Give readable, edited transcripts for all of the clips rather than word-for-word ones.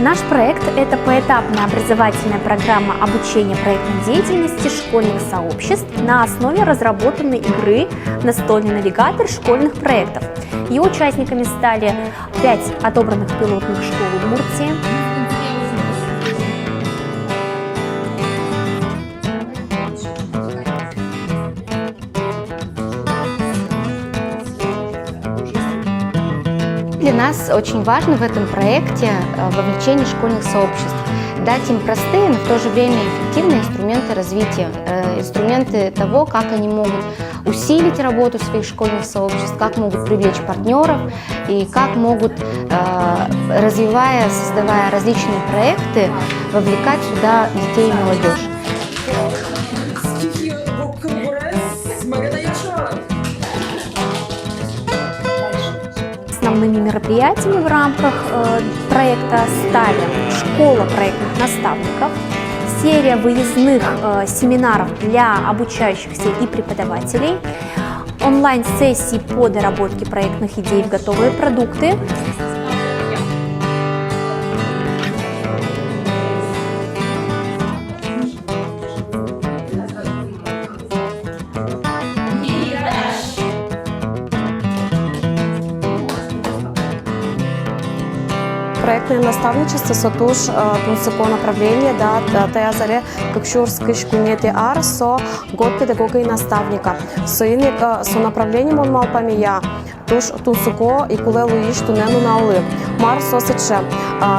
Наш проект – это поэтапная образовательная программа обучения проектной деятельности школьных сообществ на основе разработанной игры «Настольный навигатор школьных проектов». Ее участниками стали 5 отобранных пилотных школ Удмуртии, Для нас очень важно в этом проекте вовлечение школьных сообществ, дать им простые, но в то же время эффективные инструменты развития, инструменты того, как они могут усилить работу своих школьных сообществ, как могут привлечь партнеров и как могут, развивая, создавая различные проекты, вовлекать сюда детей и молодежь. Основными мероприятиями в рамках проекта стали школа проектных наставников, серия выездных семинаров для обучающихся и преподавателей, онлайн-сессии по доработке проектных идей в готовые продукты, Проектное наставничество сотуш тунсыко направление да таязаре кыкшурский шкунети ар со год педагога и наставника. Соиник со направлением он мал памия туш тунсыко и кулелу иш тунену наулы. Мар сосече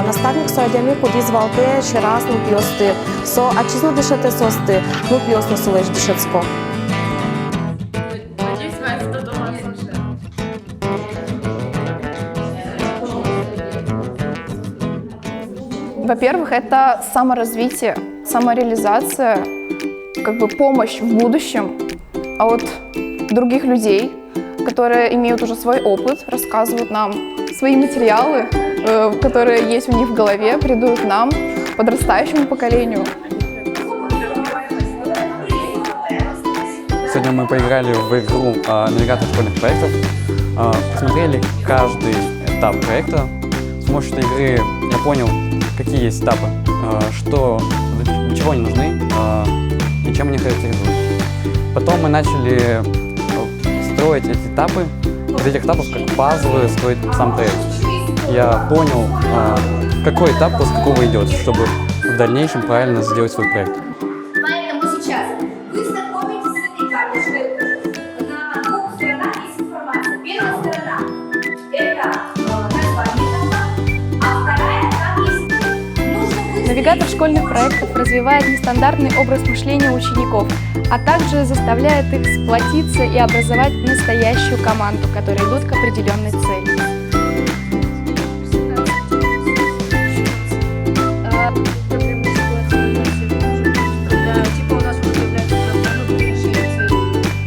наставник соедями кудиз валте шерас ну пьосты со отчизну дышете состы ну пьосно сулеш дышецко. Во-первых, это саморазвитие, самореализация, как бы помощь в будущем от других людей, которые имеют уже свой опыт, рассказывают нам свои материалы, которые есть у них в голове, передают нам, подрастающему поколению. Сегодня мы поиграли в игру «Навигатор школьных проектов», посмотрели каждый этап проекта. С помощью этой игры я понял, какие есть этапы, для чего они нужны и чем они характеризуют. Потом мы начали строить эти этапы, из этих этапов как пазлы строить сам проект. Я понял, какой этап после какого идет, чтобы в дальнейшем правильно сделать свой проект. Поэтому сейчас вы знакомитесь с этой карточкой. На двух сторонах есть информация. Первая сторона – это название этапа, а вторая – там есть Навигатор школьных проектов развивает нестандартный образ мышления учеников, а также заставляет их сплотиться и образовать настоящую команду, которые идут к определенной цели.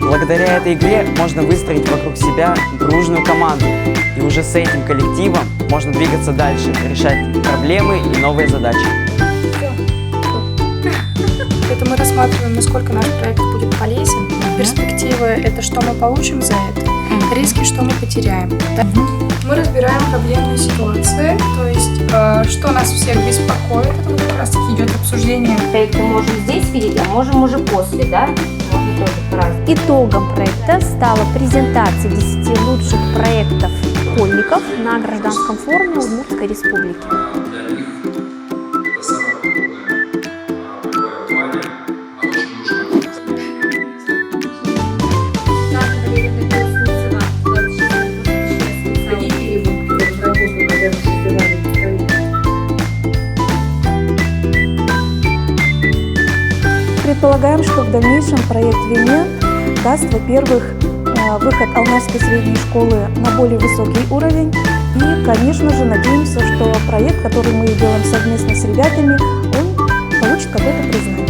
Благодаря этой игре можно выстроить вокруг себя дружную команду, и уже с этим коллективом можно двигаться дальше, решать проблемы и новые задачи. Это мы рассматриваем, насколько наш проект будет полезен. Перспективы – это что мы получим за это, риски, что мы потеряем. Мы разбираем проблемные ситуации, то есть что нас всех беспокоит, это вот как раз таки идет обсуждение. Проект мы можем здесь видеть, а можем уже после, да? Можно тоже по-разному. Итогом проекта стала презентация 10 лучших проектов школьников на гражданском форуме Удмуртской республики. Предполагаем, что в дальнейшем проект «Вене» даст, во-первых, выход Алмазской средней школы на более высокий уровень. И, конечно же, надеемся, что проект, который мы делаем совместно с ребятами, он получит какое-то признание.